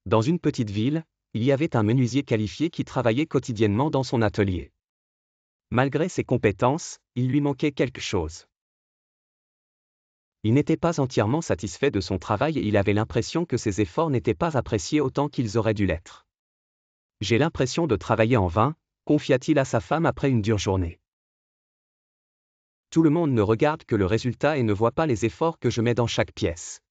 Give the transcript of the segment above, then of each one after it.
Dans une petite ville, il y avait un menuisier qualifié qui travaillait quotidiennement dans son atelier. Malgré ses compétences, il lui manquait quelque chose. Il n'était pas entièrement satisfait de son travail et il avait l'impression que ses efforts n'étaient pas appréciés autant qu'ils auraient dû l'être. « J'ai l'impression de travailler en vain », confia-t-il à sa femme après une dure journée. Tout le monde ne regarde que le résultat et ne voit pas les efforts que je mets dans chaque pièce.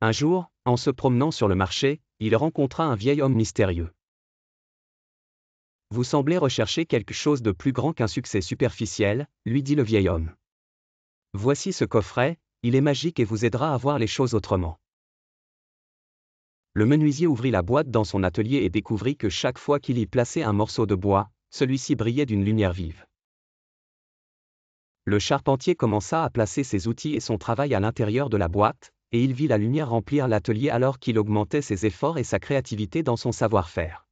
Un jour, en se promenant sur le marché, il rencontra un vieil homme mystérieux. « Vous semblez rechercher quelque chose de plus grand qu'un succès superficiel, » lui dit le vieil homme. « Voici ce coffret, il est magique et vous aidera à voir les choses autrement. » Le menuisier ouvrit la boîte dans son atelier et découvrit que chaque fois qu'il y plaçait un morceau de bois, celui-ci brillait d'une lumière vive. Le charpentier commença à placer ses outils et son travail à l'intérieur de la boîte, et il vit la lumière remplir l'atelier alors qu'il augmentait ses efforts et sa créativité dans son savoir-faire.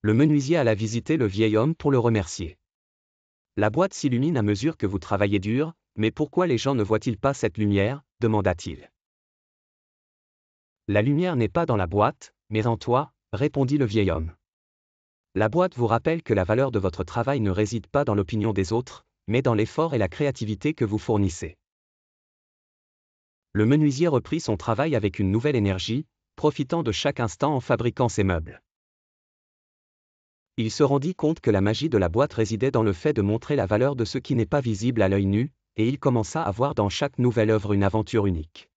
Le menuisier alla visiter le vieil homme pour le remercier. « La boîte s'illumine à mesure que vous travaillez dur, mais pourquoi les gens ne voient-ils pas cette lumière ?» demanda-t-il. « La lumière n'est pas dans la boîte, mais en toi, » répondit le vieil homme. La boîte vous rappelle que la valeur de votre travail ne réside pas dans l'opinion des autres, mais dans l'effort et la créativité que vous fournissez. Le menuisier reprit son travail avec une nouvelle énergie, profitant de chaque instant en fabriquant ses meubles. Il se rendit compte que la magie de la boîte résidait dans le fait de montrer la valeur de ce qui n'est pas visible à l'œil nu, et il commença à voir dans chaque nouvelle œuvre une aventure unique.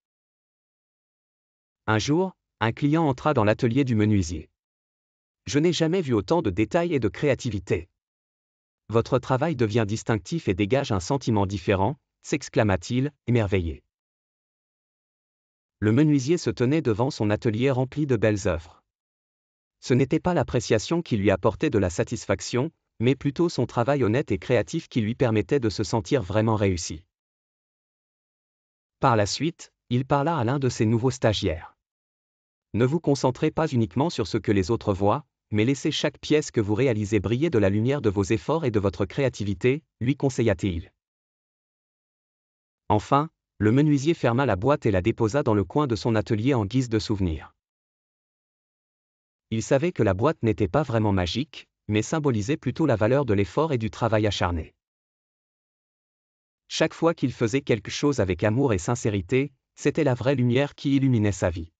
Un jour, un client entra dans l'atelier du menuisier. « Je n'ai jamais vu autant de détails et de créativité. Votre travail devient distinctif et dégage un sentiment différent », s'exclama-t-il, émerveillé. Le menuisier se tenait devant son atelier rempli de belles œuvres. Ce n'était pas l'appréciation qui lui apportait de la satisfaction, mais plutôt son travail honnête et créatif qui lui permettait de se sentir vraiment réussi. Par la suite, il parla à l'un de ses nouveaux stagiaires. « Ne vous concentrez pas uniquement sur ce que les autres voient, mais laissez chaque pièce que vous réalisez briller de la lumière de vos efforts et de votre créativité, » lui conseilla-t-il. Enfin, le menuisier ferma la boîte et la déposa dans le coin de son atelier en guise de souvenir. Il savait que la boîte n'était pas vraiment magique, mais symbolisait plutôt la valeur de l'effort et du travail acharné. Chaque fois qu'il faisait quelque chose avec amour et sincérité, c'était la vraie lumière qui illuminait sa vie.